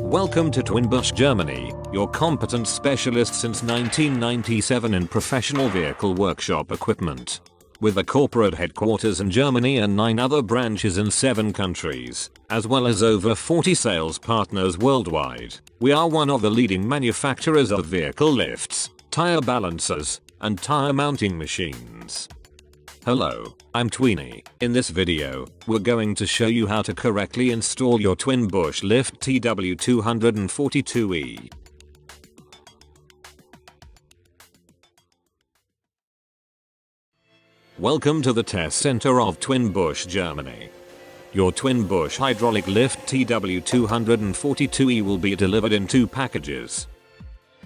Welcome to TWIN BUSCH Germany, your competent specialist since 1997 in professional vehicle workshop equipment. With a corporate headquarters in Germany and 9 other branches in 7 countries, as well as over 40 sales partners worldwide, we are one of the leading manufacturers of vehicle lifts, tire balancers, and tire mounting machines. Hello, I'm Tweenie. In this video, we're going to show you how to correctly install your TWIN BUSCH lift TW242E. Welcome to the test center of TWIN BUSCH Germany. Your TWIN BUSCH hydraulic lift TW242E will be delivered in 2 packages.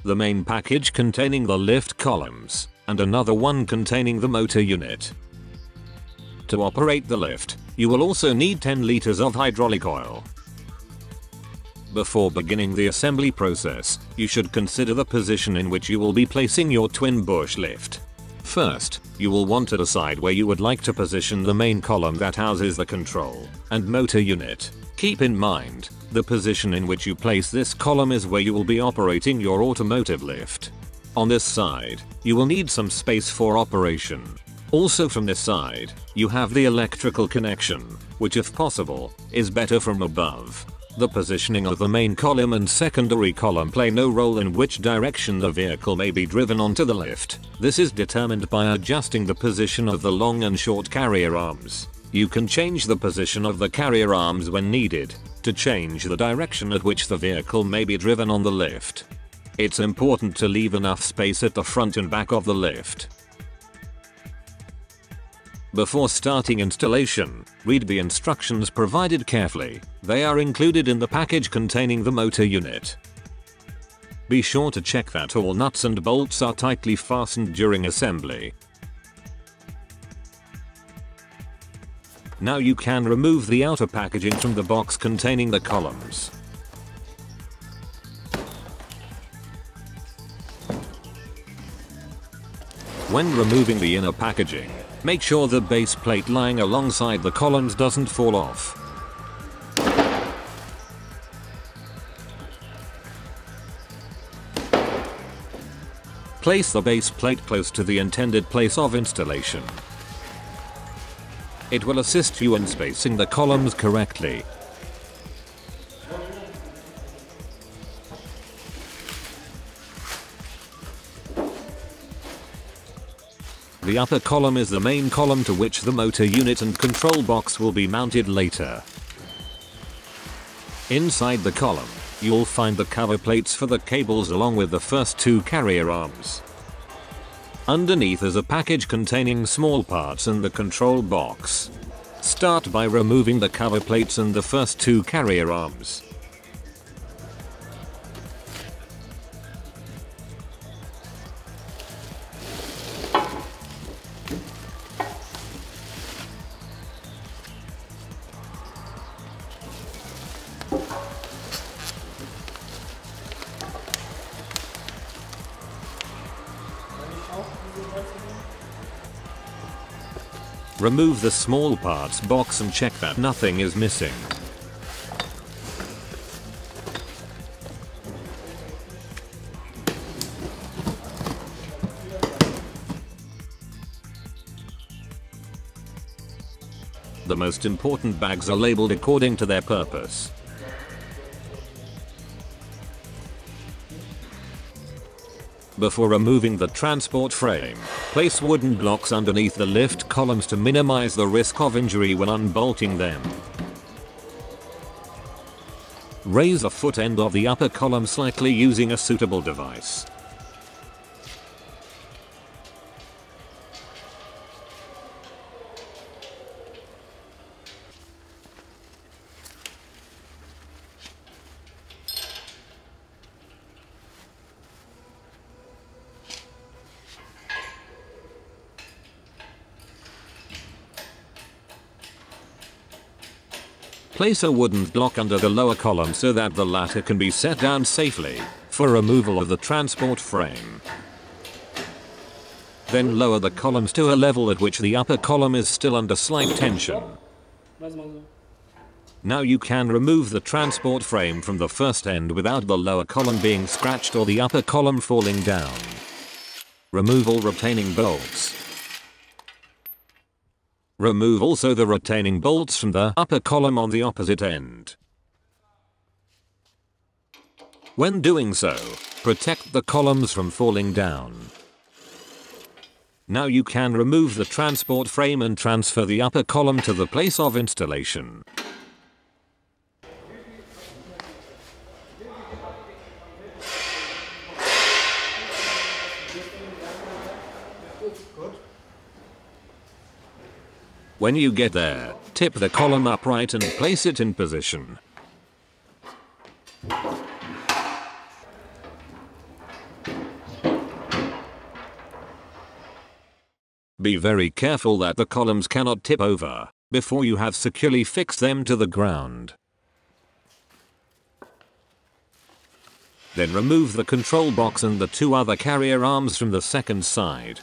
The main package containing the lift columns, and another one containing the motor unit. To operate the lift, you will also need 10 liters of hydraulic oil. Before beginning the assembly process, you should consider the position in which you will be placing your TWIN BUSCH lift. First, you will want to decide where you would like to position the main column that houses the control and motor unit. Keep in mind, the position in which you place this column is where you will be operating your automotive lift. On this side, you will need some space for operation. Also from this side, you have the electrical connection, which if possible, is better from above. The positioning of the main column and secondary column play no role in which direction the vehicle may be driven onto the lift. This is determined by adjusting the position of the long and short carrier arms. You can change the position of the carrier arms when needed, to change the direction at which the vehicle may be driven on the lift. It's important to leave enough space at the front and back of the lift. Before starting installation, read the instructions provided carefully. They are included in the package containing the motor unit. Be sure to check that all nuts and bolts are tightly fastened during assembly. Now you can remove the outer packaging from the box containing the columns. When removing the inner packaging, make sure the base plate lying alongside the columns doesn't fall off. Place the base plate close to the intended place of installation. It will assist you in spacing the columns correctly. The upper column is the main column to which the motor unit and control box will be mounted later. Inside the column, you'll find the cover plates for the cables along with the first 2 carrier arms. Underneath is a package containing small parts and the control box. Start by removing the cover plates and the first 2 carrier arms. Remove the small parts box and check that nothing is missing. The most important bags are labeled according to their purpose. Before removing the transport frame, place wooden blocks underneath the lift columns to minimize the risk of injury when unbolting them. Raise the foot end of the upper column slightly using a suitable device. Place a wooden block under the lower column so that the latter can be set down safely for removal of the transport frame. Then lower the columns to a level at which the upper column is still under slight tension. Now you can remove the transport frame from the first end without the lower column being scratched or the upper column falling down. Remove all retaining bolts. Remove also the retaining bolts from the upper column on the opposite end. When doing so, protect the columns from falling down. Now you can remove the transport frame and transfer the upper column to the place of installation. When you get there, tip the column upright and place it in position. Be very careful that the columns cannot tip over before you have securely fixed them to the ground. Then remove the control box and the two other carrier arms from the second side.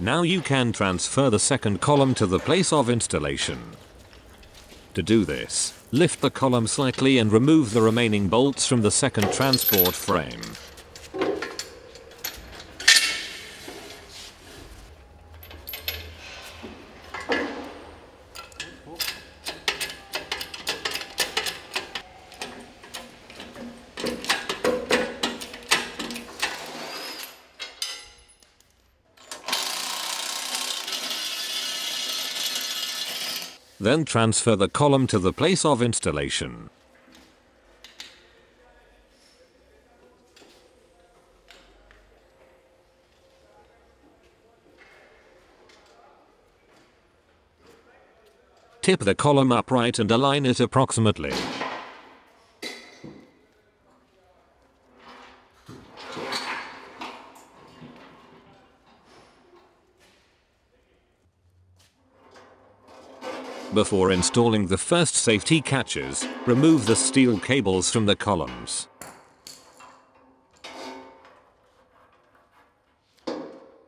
Now you can transfer the second column to the place of installation. To do this, lift the column slightly and remove the remaining bolts from the second transport frame. Then transfer the column to the place of installation. Tip the column upright and align it approximately. Before installing the first safety catches, remove the steel cables from the columns.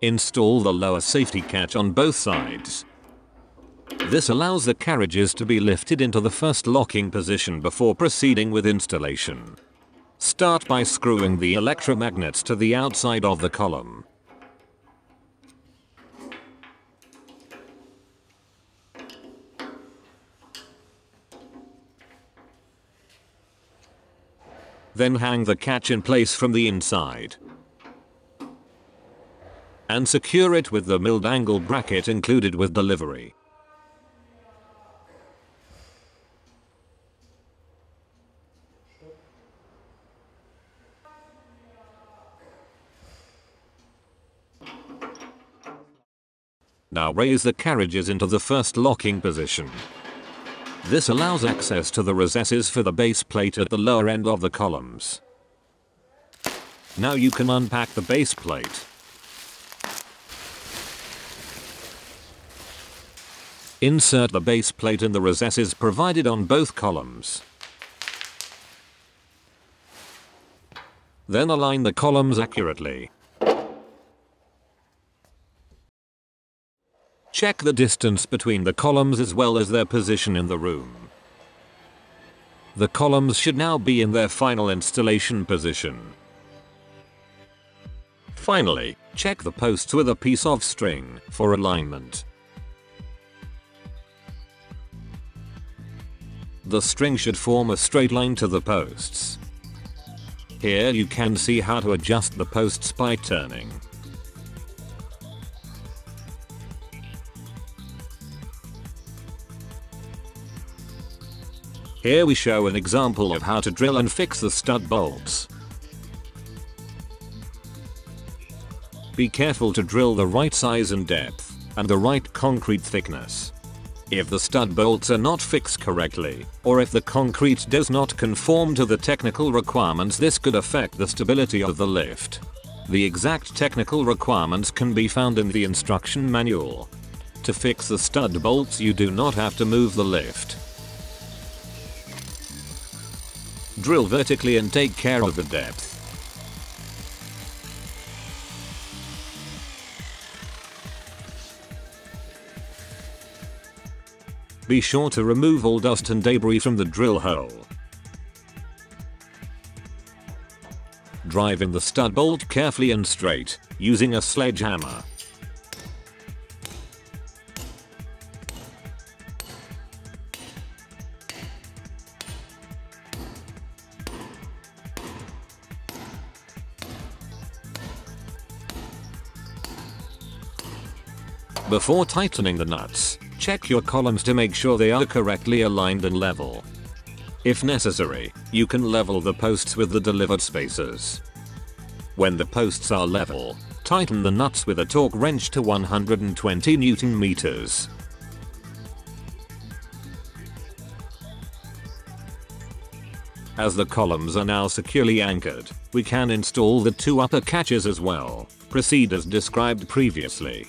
Install the lower safety catch on both sides. This allows the carriages to be lifted into the first locking position before proceeding with installation. Start by screwing the electromagnets to the outside of the column. Then hang the catch in place from the inside. And secure it with the milled angle bracket included with delivery. Now raise the carriages into the first locking position. This allows access to the recesses for the base plate at the lower end of the columns. Now you can unpack the base plate. Insert the base plate in the recesses provided on both columns. Then align the columns accurately. Check the distance between the columns as well as their position in the room. The columns should now be in their final installation position. Finally, check the posts with a piece of string for alignment. The string should form a straight line to the posts. Here you can see how to adjust the posts by turning. Here we show an example of how to drill and fix the stud bolts. Be careful to drill the right size and depth, and the right concrete thickness. If the stud bolts are not fixed correctly, or if the concrete does not conform to the technical requirements, this could affect the stability of the lift. The exact technical requirements can be found in the instruction manual. To fix the stud bolts, you do not have to move the lift. Drill vertically and take care of the depth. Be sure to remove all dust and debris from the drill hole. Drive in the stud bolt carefully and straight, using a sledgehammer. Before tightening the nuts, check your columns to make sure they are correctly aligned and level. If necessary, you can level the posts with the delivered spacers. When the posts are level, tighten the nuts with a torque wrench to 120 Newton meters. As the columns are now securely anchored, we can install the two upper catches as well. Proceed as described previously.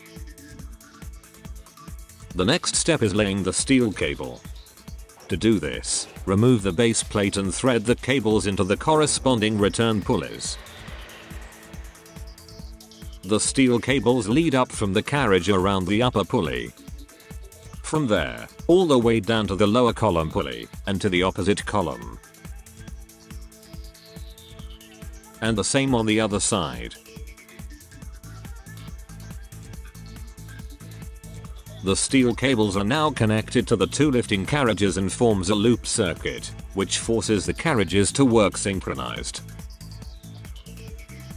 The next step is laying the steel cable. To do this, remove the base plate and thread the cables into the corresponding return pulleys. The steel cables lead up from the carriage around the upper pulley. From there, all the way down to the lower column pulley, and to the opposite column. And the same on the other side. The steel cables are now connected to the two lifting carriages and forms a loop circuit, which forces the carriages to work synchronized.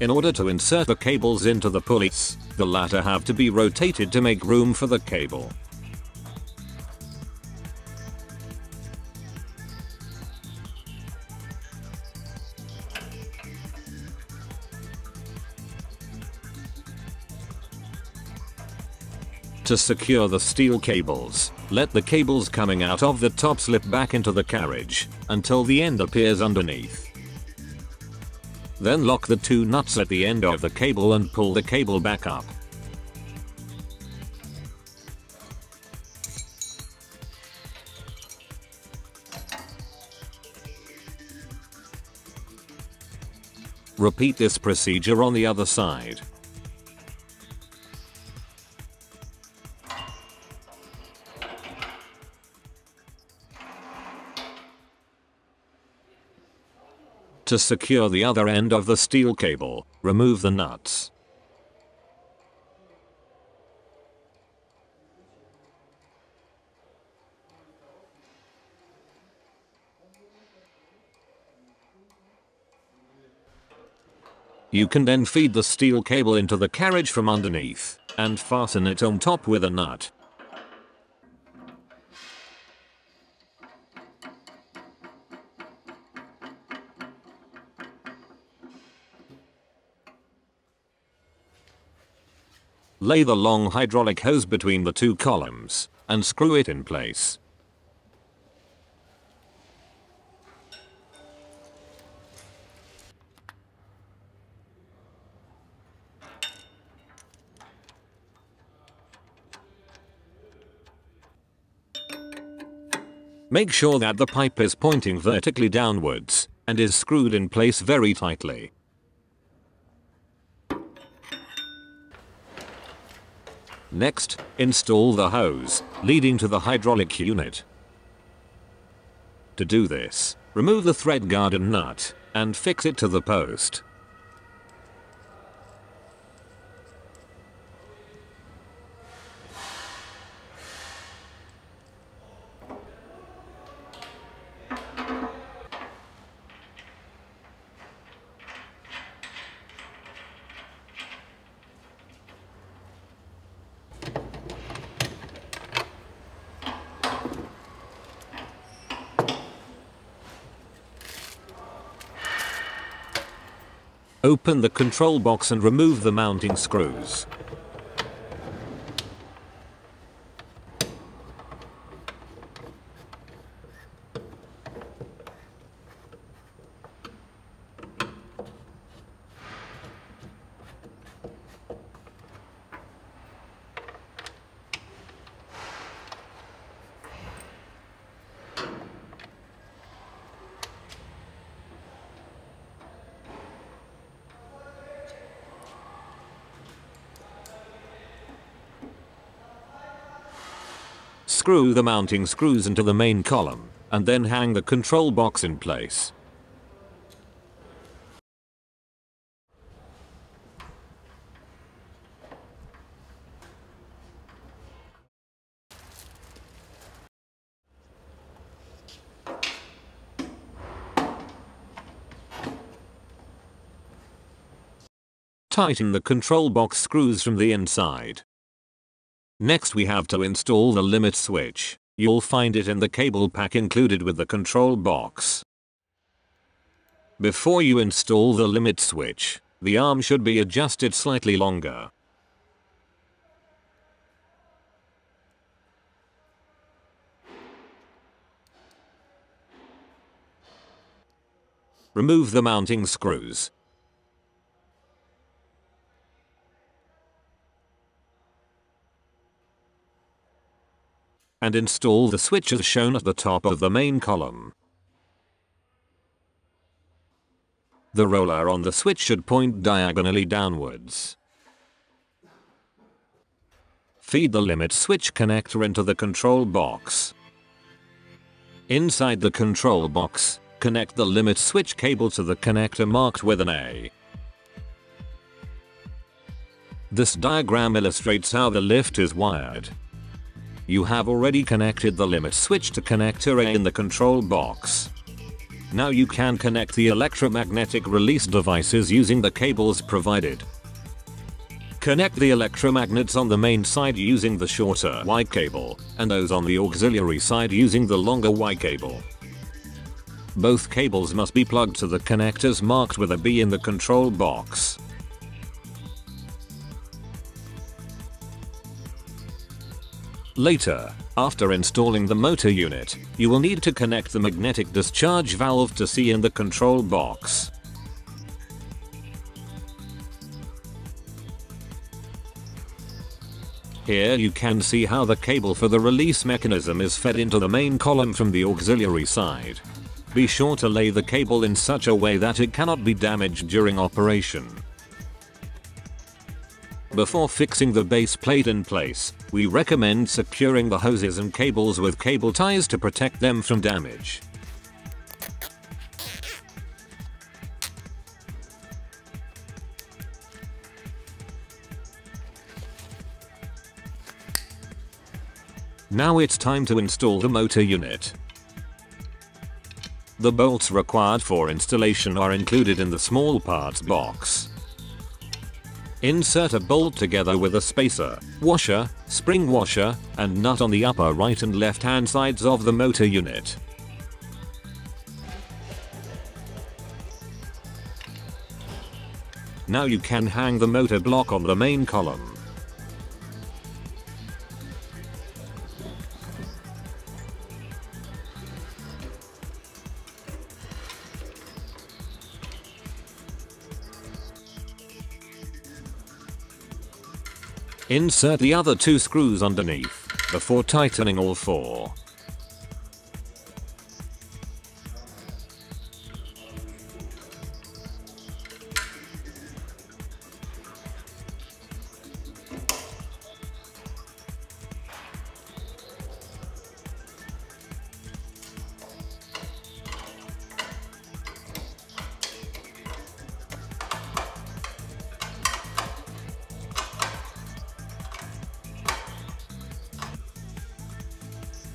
In order to insert the cables into the pulleys, the latter have to be rotated to make room for the cable. To secure the steel cables, let the cables coming out of the top slip back into the carriage until the end appears underneath. Then lock the two nuts at the end of the cable and pull the cable back up. Repeat this procedure on the other side. To secure the other end of the steel cable, remove the nuts. You can then feed the steel cable into the carriage from underneath, and fasten it on top with a nut. Lay the long hydraulic hose between the two columns, and screw it in place. Make sure that the pipe is pointing vertically downwards, and is screwed in place very tightly. Next, install the hose, leading to the hydraulic unit. To do this, remove the thread guard and nut, and fix it to the post. Open the control box and remove the mounting screws. Unscrew the mounting screws into the main column, and then hang the control box in place. Tighten the control box screws from the inside. Next we have to install the limit switch. You'll find it in the cable pack included with the control box. Before you install the limit switch, the arm should be adjusted slightly longer. Remove the mounting screws. And install the switch as shown at the top of the main column. The roller on the switch should point diagonally downwards. Feed the limit switch connector into the control box. Inside the control box, connect the limit switch cable to the connector marked with an A. This diagram illustrates how the lift is wired. You have already connected the limit switch to connector A in the control box. Now you can connect the electromagnetic release devices using the cables provided. Connect the electromagnets on the main side using the shorter Y cable, and those on the auxiliary side using the longer Y cable. Both cables must be plugged to the connectors marked with a B in the control box. Later, after installing the motor unit, you will need to connect the magnetic discharge valve to C in the control box. Here you can see how the cable for the release mechanism is fed into the main column from the auxiliary side. Be sure to lay the cable in such a way that it cannot be damaged during operation. Before fixing the base plate in place, we recommend securing the hoses and cables with cable ties to protect them from damage. Now it's time to install the motor unit. The bolts required for installation are included in the small parts box. Insert a bolt together with a spacer, washer, spring washer, and nut on the upper right and left hand sides of the motor unit. Now you can hang the motor block on the main column. Insert the other two screws underneath, before tightening all four.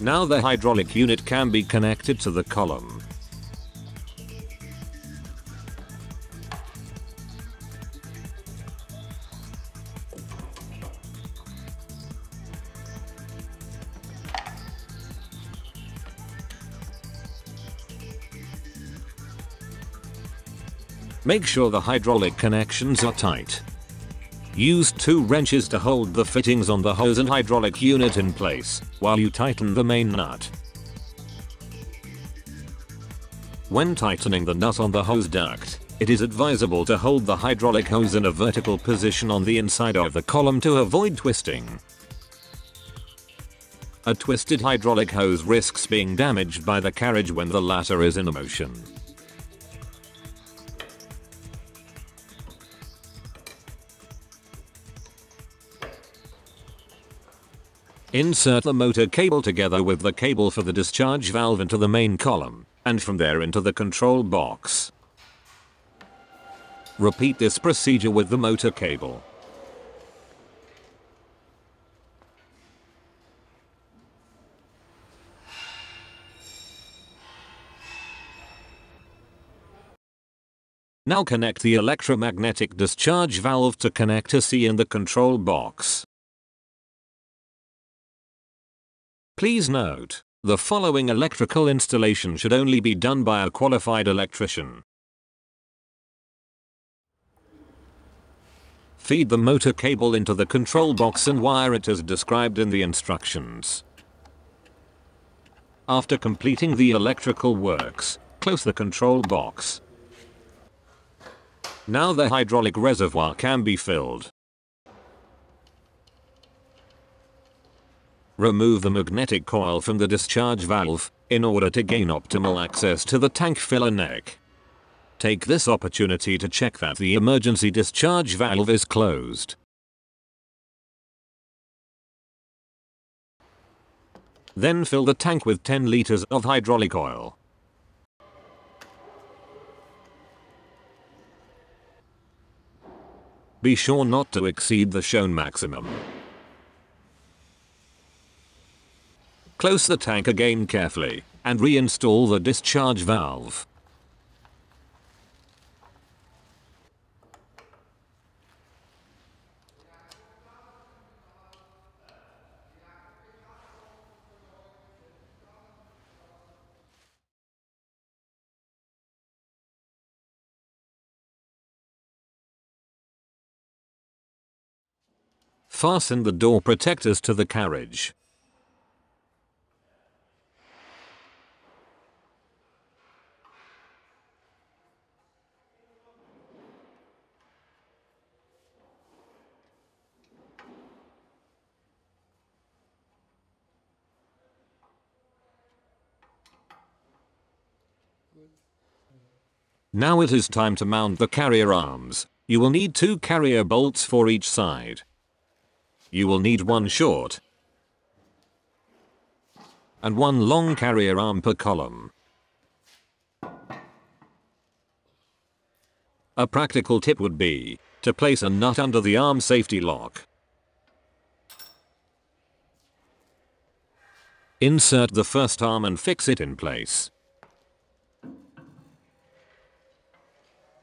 Now the hydraulic unit can be connected to the column. Make sure the hydraulic connections are tight. Use 2 wrenches to hold the fittings on the hose and hydraulic unit in place, while you tighten the main nut. When tightening the nut on the hose duct, it is advisable to hold the hydraulic hose in a vertical position on the inside of the column to avoid twisting. A twisted hydraulic hose risks being damaged by the carriage when the latter is in motion. Insert the motor cable together with the cable for the discharge valve into the main column, and from there into the control box. Repeat this procedure with the motor cable. Now connect the electromagnetic discharge valve to connector C in the control box. Please note, the following electrical installation should only be done by a qualified electrician. Feed the motor cable into the control box and wire it as described in the instructions. After completing the electrical works, close the control box. Now the hydraulic reservoir can be filled. Remove the magnetic coil from the discharge valve, in order to gain optimal access to the tank filler neck. Take this opportunity to check that the emergency discharge valve is closed. Then fill the tank with 10 liters of hydraulic oil. Be sure not to exceed the shown maximum. Close the tank again carefully, and reinstall the discharge valve. Fasten the door protectors to the carriage. Now it is time to mount the carrier arms. You will need 2 carrier bolts for each side. You will need 1 short and 1 long carrier arm per column. A practical tip would be to place a nut under the arm safety lock. Insert the first arm and fix it in place.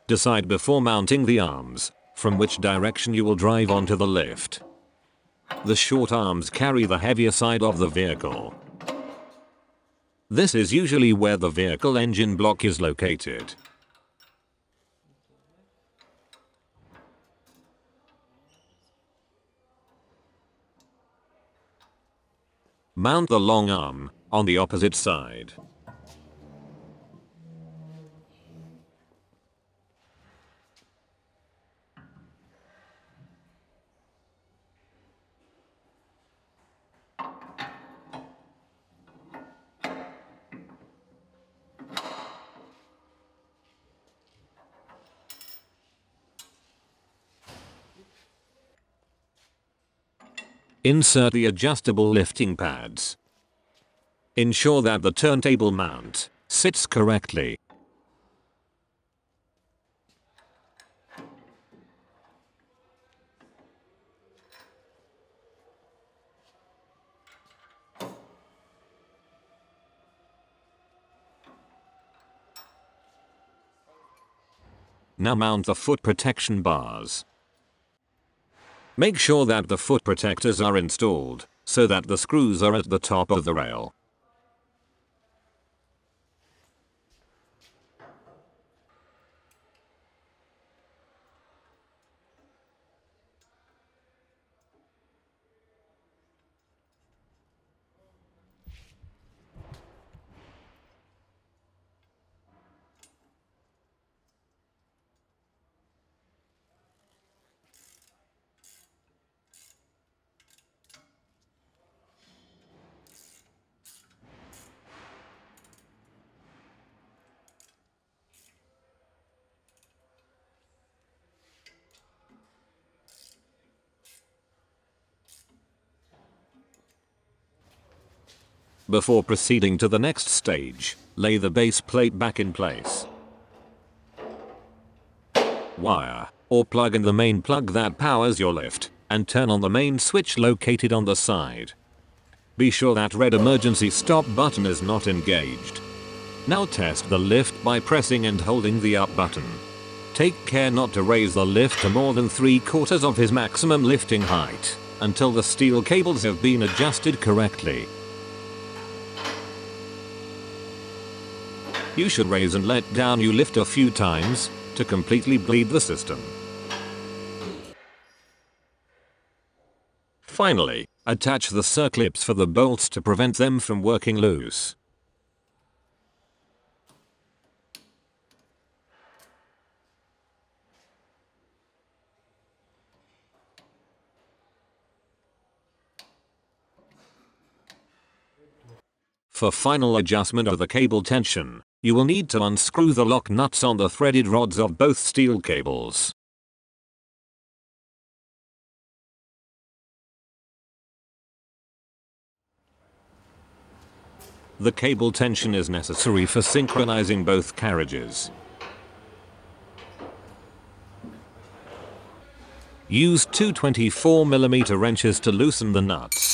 Decide before mounting the arms from which direction you will drive onto the lift. The short arms carry the heavier side of the vehicle. This is usually where the vehicle engine block is located. Mount the long arm on the opposite side. Insert the adjustable lifting pads. Ensure that the turntable mount sits correctly. Now mount the foot protection bars. Make sure that the foot protectors are installed, so that the screws are at the top of the rail. Before proceeding to the next stage, lay the base plate back in place. Wire or plug in the main plug that powers your lift, and turn on the main switch located on the side. Be sure that red emergency stop button is not engaged. Now test the lift by pressing and holding the up button. Take care not to raise the lift to more than 3/4 of his maximum lifting height until the steel cables have been adjusted correctly. You should raise and let down your lift a few times to completely bleed the system. Finally, attach the circlips for the bolts to prevent them from working loose. For final adjustment of the cable tension, you will need to unscrew the lock nuts on the threaded rods of both steel cables. The cable tension is necessary for synchronizing both carriages. Use two 24mm wrenches to loosen the nuts.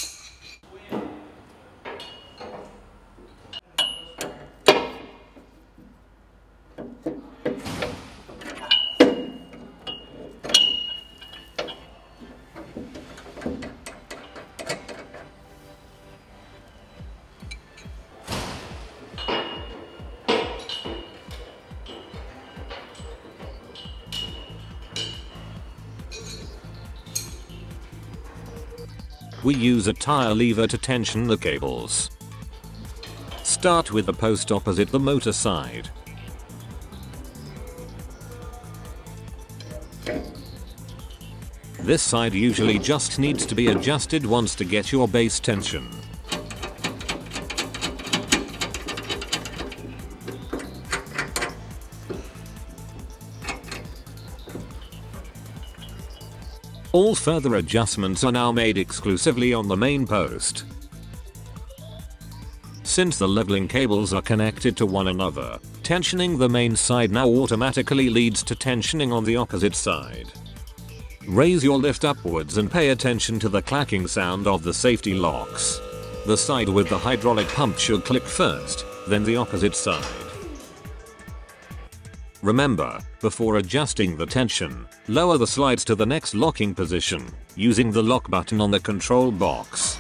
We use a tire lever to tension the cables. Start with the post opposite the motor side. This side usually just needs to be adjusted once to get your base tension. All further adjustments are now made exclusively on the main post. Since the leveling cables are connected to one another, tensioning the main side now automatically leads to tensioning on the opposite side. Raise your lift upwards and pay attention to the clacking sound of the safety locks. The side with the hydraulic pump should click first, then the opposite side. Remember, before adjusting the tension, lower the slides to the next locking position, using the lock button on the control box.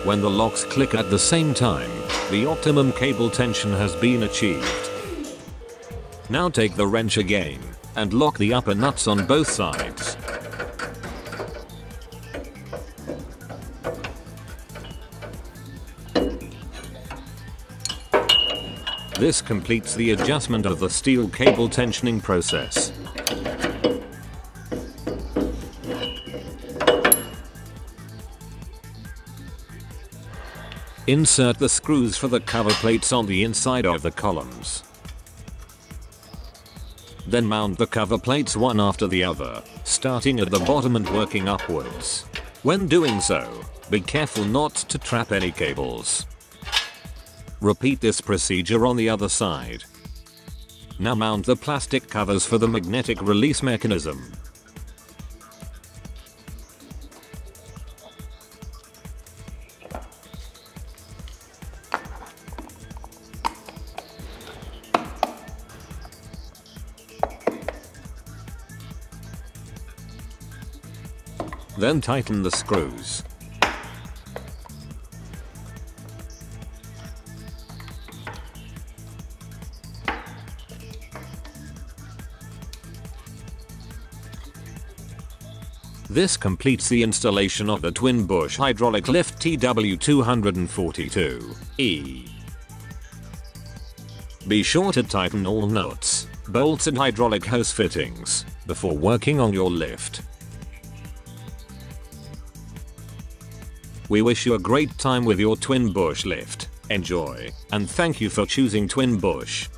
When the locks click at the same time, the optimum cable tension has been achieved. Now take the wrench again, and lock the upper nuts on both sides. This completes the adjustment of the steel cable tensioning process. Insert the screws for the cover plates on the inside of the columns. Then mount the cover plates one after the other, starting at the bottom and working upwards. When doing so, be careful not to trap any cables. Repeat this procedure on the other side. Now mount the plastic covers for the magnetic release mechanism. Then tighten the screws. This completes the installation of the twin bush hydraulic lift TW242E. Be sure to tighten all nuts, bolts and hydraulic hose fittings before working on your lift. We wish you a great time with your twin bush lift. Enjoy, and thank you for choosing Twin Bush.